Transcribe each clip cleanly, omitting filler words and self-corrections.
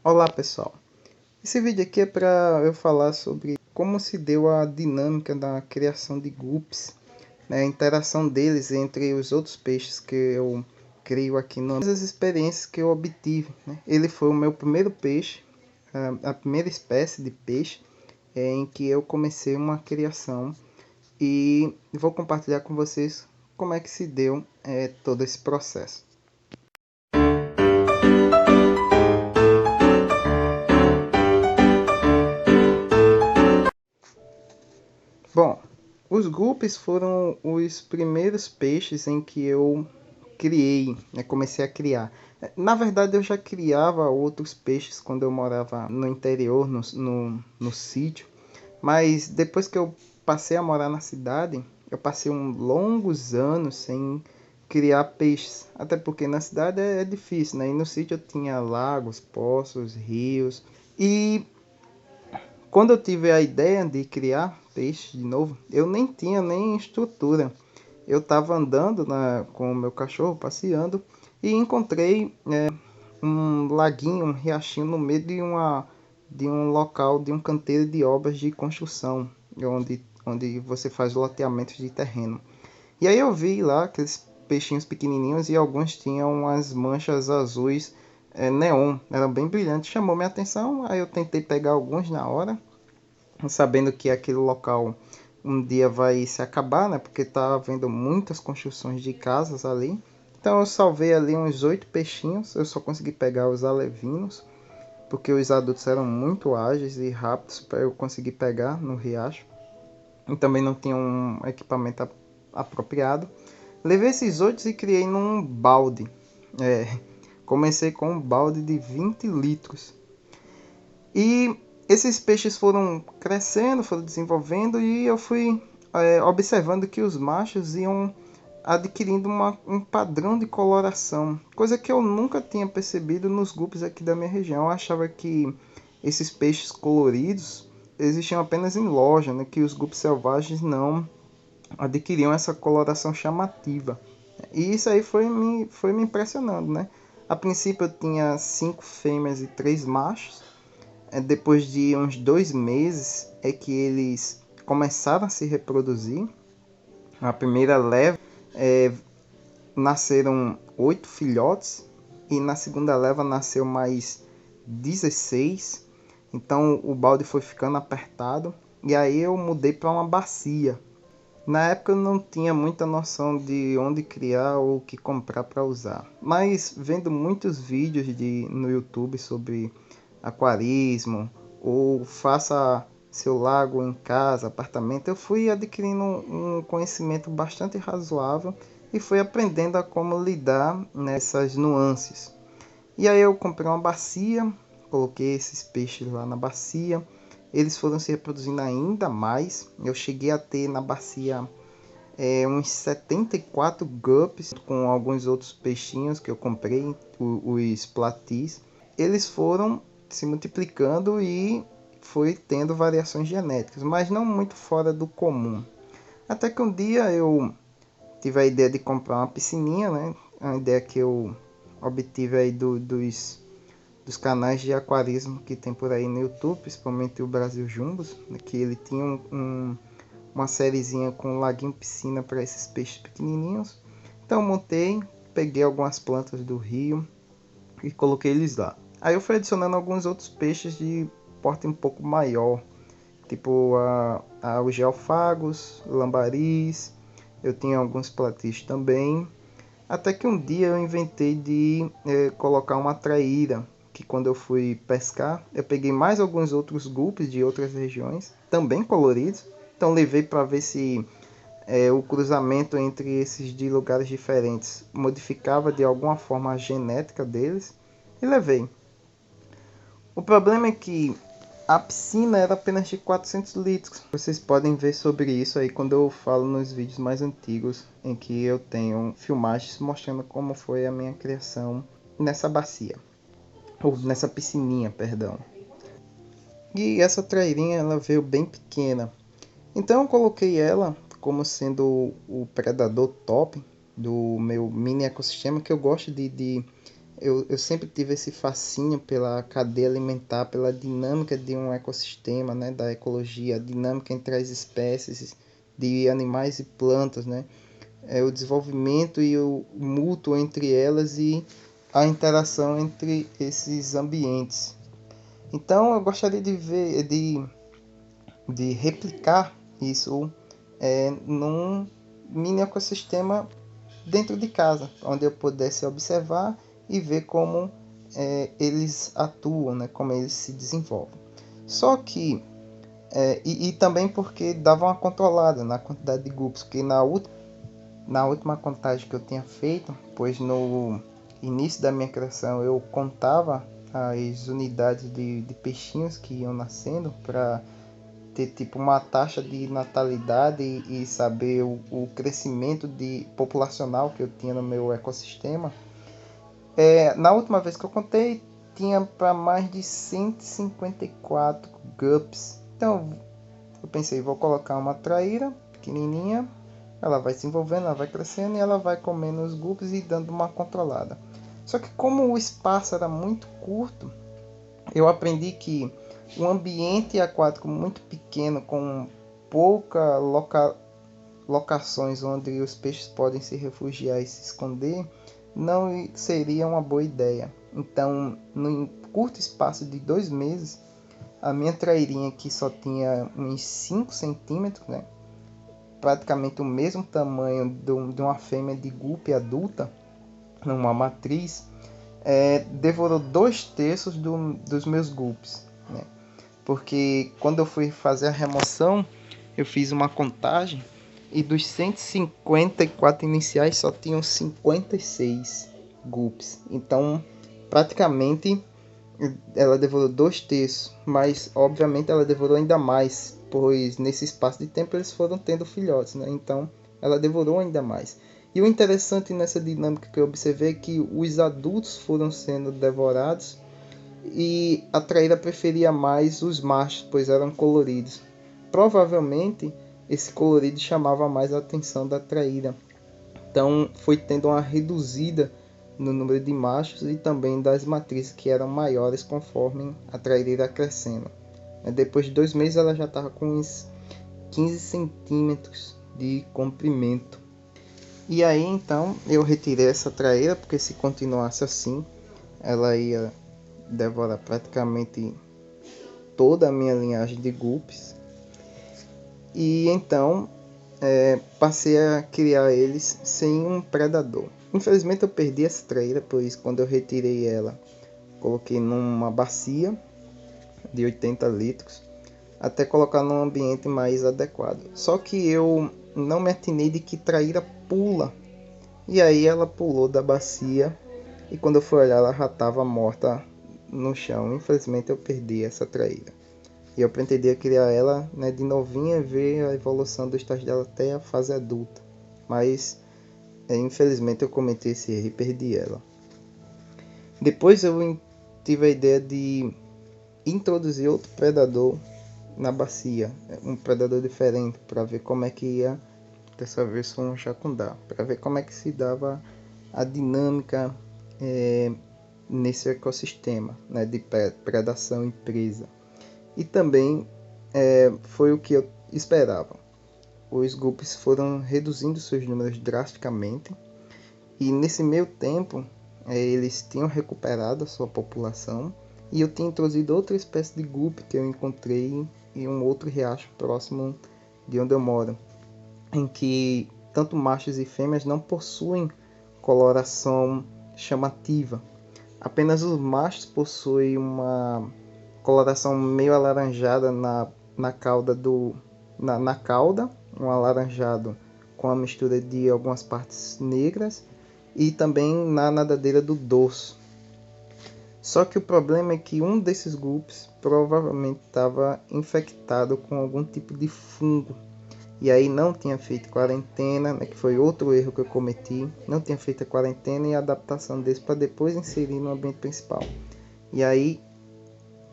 Olá pessoal, esse vídeo aqui é para eu falar sobre como se deu a dinâmica da criação de guppies, né, a interação deles entre os outros peixes que eu crio aqui, as experiências que eu obtive, né. Ele foi o meu primeiro peixe, a primeira espécie de peixe em que eu comecei uma criação e vou compartilhar com vocês como é que se deu todo esse processo. Bom, os guppies foram os primeiros peixes em que eu criei, né, comecei a criar. Na verdade, eu já criava outros peixes quando eu morava no interior, no sítio. Mas depois que eu passei a morar na cidade, eu passei longos anos sem criar peixes. Até porque na cidade é difícil, né? E no sítio eu tinha lagos, poços, rios. E quando eu tive a ideia de criar peixe de novo, eu nem tinha nem estrutura. Eu estava andando com o meu cachorro, passeando, e encontrei um laguinho, um riachinho no meio de um local, de um canteiro de obras de construção, onde você faz loteamentos de terreno. E aí eu vi lá aqueles peixinhos pequenininhos e alguns tinham umas manchas azuis neon, eram bem brilhantes, chamou minha atenção. Aí eu tentei pegar alguns na hora, sabendo que aquele local um dia vai se acabar, né? Porque tá havendo muitas construções de casas ali. Então eu salvei ali uns 8 peixinhos. Eu só consegui pegar os alevinos, porque os adultos eram muito ágeis e rápidos para eu conseguir pegar no riacho. E também não tinha um equipamento apropriado. Levei esses 8 e criei num balde. É, comecei com um balde de 20 litros. E esses peixes foram crescendo, foram desenvolvendo e eu fui observando que os machos iam adquirindo um padrão de coloração, coisa que eu nunca tinha percebido nos guppies aqui da minha região. Eu achava que esses peixes coloridos existiam apenas em loja, né? Que os guppies selvagens não adquiriam essa coloração chamativa. E isso aí foi me impressionando, né? A princípio eu tinha 5 fêmeas e 3 machos. Depois de uns 2 meses é que eles começaram a se reproduzir. A primeira leva nasceram 8 filhotes e na segunda leva nasceu mais 16. Então o balde foi ficando apertado e aí eu mudei para uma bacia. Na época eu não tinha muita noção de onde criar ou o que comprar para usar, mas vendo muitos vídeos no YouTube sobre aquarismo ou faça seu lago em casa, apartamento, eu fui adquirindo um conhecimento bastante razoável e fui aprendendo a como lidar nessas nuances. E aí eu comprei uma bacia, coloquei esses peixes lá na bacia, eles foram se reproduzindo ainda mais. Eu cheguei a ter na bacia uns 74 guppies, com alguns outros peixinhos que eu comprei, os platis. Eles foram se multiplicando e foi tendo variações genéticas, mas não muito fora do comum. Até que um dia eu tive a ideia de comprar uma piscininha, né? A ideia que eu obtive aí dos canais de aquarismo que tem por aí no YouTube, principalmente o Brasil Jumbos, né? Que ele tinha uma sériezinha com laguinho piscina para esses peixes pequenininhos. Então eu montei, peguei algumas plantas do rio e coloquei eles lá. Aí eu fui adicionando alguns outros peixes de porte um pouco maior, tipo os geofagos, lambaris. Eu tinha alguns platis também. Até que um dia eu inventei de colocar uma traíra, que quando eu fui pescar, eu peguei mais alguns outros guppies de outras regiões, também coloridos. Então levei para ver se o cruzamento entre esses de lugares diferentes modificava de alguma forma a genética deles e levei. O problema é que a piscina era apenas de 400 litros. Vocês podem ver sobre isso aí quando eu falo nos vídeos mais antigos, em que eu tenho filmagens mostrando como foi a minha criação nessa bacia, ou nessa piscininha, perdão. E essa trairinha ela veio bem pequena, então eu coloquei ela como sendo o predador top do meu mini ecossistema, que eu gosto de Eu sempre tive esse fascínio pela cadeia alimentar, pela dinâmica de um ecossistema, né, da ecologia, a dinâmica entre as espécies de animais e plantas, né, o desenvolvimento e o mútuo entre elas e a interação entre esses ambientes. Então eu gostaria de replicar isso num mini ecossistema dentro de casa, onde eu pudesse observar e ver como eles atuam, né, como eles se desenvolvem. Só que, e também porque dava uma controlada na quantidade de grupos, porque na última contagem que eu tinha feito, pois no início da minha criação eu contava as unidades de peixinhos que iam nascendo para ter tipo uma taxa de natalidade e saber o crescimento populacional que eu tinha no meu ecossistema. Na última vez que eu contei, tinha para mais de 154 gups. Então eu pensei, vou colocar uma traíra pequenininha, ela vai se envolvendo, ela vai crescendo e ela vai comendo os gups e dando uma controlada. Só que como o espaço era muito curto, eu aprendi que um ambiente aquático muito pequeno, com pouca locações onde os peixes podem se refugiar e se esconder, não seria uma boa ideia. Então, num curto espaço de 2 meses, a minha trairinha, que só tinha uns 5 centímetros, né, praticamente o mesmo tamanho de uma fêmea de guppy adulta, numa matriz, devorou 2/3 dos meus guppies, né? Porque quando eu fui fazer a remoção, eu fiz uma contagem e dos 154 iniciais só tinham 56 guppies. Então, praticamente ela devorou 2/3, mas obviamente ela devorou ainda mais, pois nesse espaço de tempo eles foram tendo filhotes, né? Então ela devorou ainda mais. E o interessante nessa dinâmica que eu observei é que os adultos foram sendo devorados e a traíra preferia mais os machos, pois eram coloridos. Provavelmente esse colorido chamava mais a atenção da traíra. Então foi tendo uma reduzida no número de machos e também das matrizes, que eram maiores conforme a traíra ia crescendo. Depois de 2 meses ela já estava com uns 15 centímetros de comprimento. E aí então eu retirei essa traíra, porque se continuasse assim ela ia devorar praticamente toda a minha linhagem de guppies. E então passei a criar eles sem um predador. Infelizmente eu perdi essa traíra, pois quando eu retirei ela, coloquei numa bacia de 80 litros, até colocar num ambiente mais adequado. Só que eu não me atinei de que traíra pula. E aí ela pulou da bacia e quando eu fui olhar ela já estava morta no chão. Infelizmente eu perdi essa traíra. E eu pretendia criar ela, né, de novinha, ver a evolução do estágio dela até a fase adulta. Mas infelizmente eu cometi esse erro e perdi ela. Depois eu tive a ideia de introduzir outro predador na bacia, um predador diferente, para ver como é que ia. Dessa vez foi um jacundá, para ver como é que se dava a dinâmica nesse ecossistema, né, de predação e presa. E também foi o que eu esperava. Os guppies foram reduzindo seus números drasticamente e nesse meio tempo eles tinham recuperado a sua população e eu tinha introduzido outra espécie de guppy que eu encontrei em um outro riacho próximo de onde eu moro, em que tanto machos e fêmeas não possuem coloração chamativa. Apenas os machos possuem uma coloração meio alaranjada na cauda na cauda, um alaranjado com a mistura de algumas partes negras e também na nadadeira do dorso. Só que o problema é que um desses guppies provavelmente estava infectado com algum tipo de fungo. E aí não tinha feito quarentena, né, que foi outro erro que eu cometi. Não tinha feito a quarentena e a adaptação desse para depois inserir no ambiente principal. E aí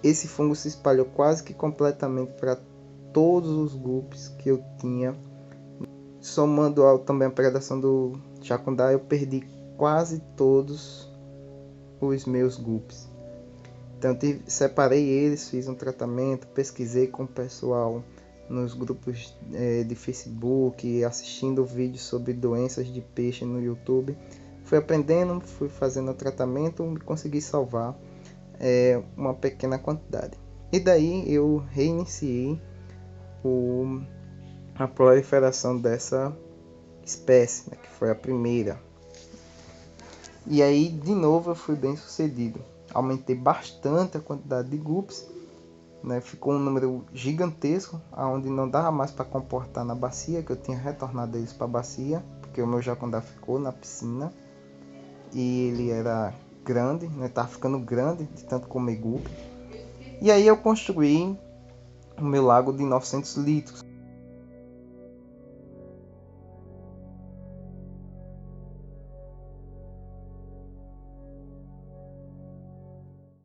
esse fungo se espalhou quase que completamente para todos os guppies que eu tinha. Somando também a predação do jacundá, eu perdi quase todos os meus guppies. Então separei eles, fiz um tratamento, pesquisei com o pessoal nos grupos de Facebook, assistindo vídeos sobre doenças de peixe no YouTube. Fui aprendendo, fui fazendo o tratamento e consegui salvar uma pequena quantidade. E daí eu reiniciei a proliferação dessa espécie, né, que foi a primeira. E aí de novo eu fui bem sucedido. Aumentei bastante a quantidade de guppies, né? Ficou um número gigantesco, onde não dava mais para comportar na bacia, que eu tinha retornado eles para a bacia, porque o meu jacundá ficou na piscina e ele era grande, né? Tava ficando grande de tanto comer guppy. E aí eu construí o meu lago de 900 litros.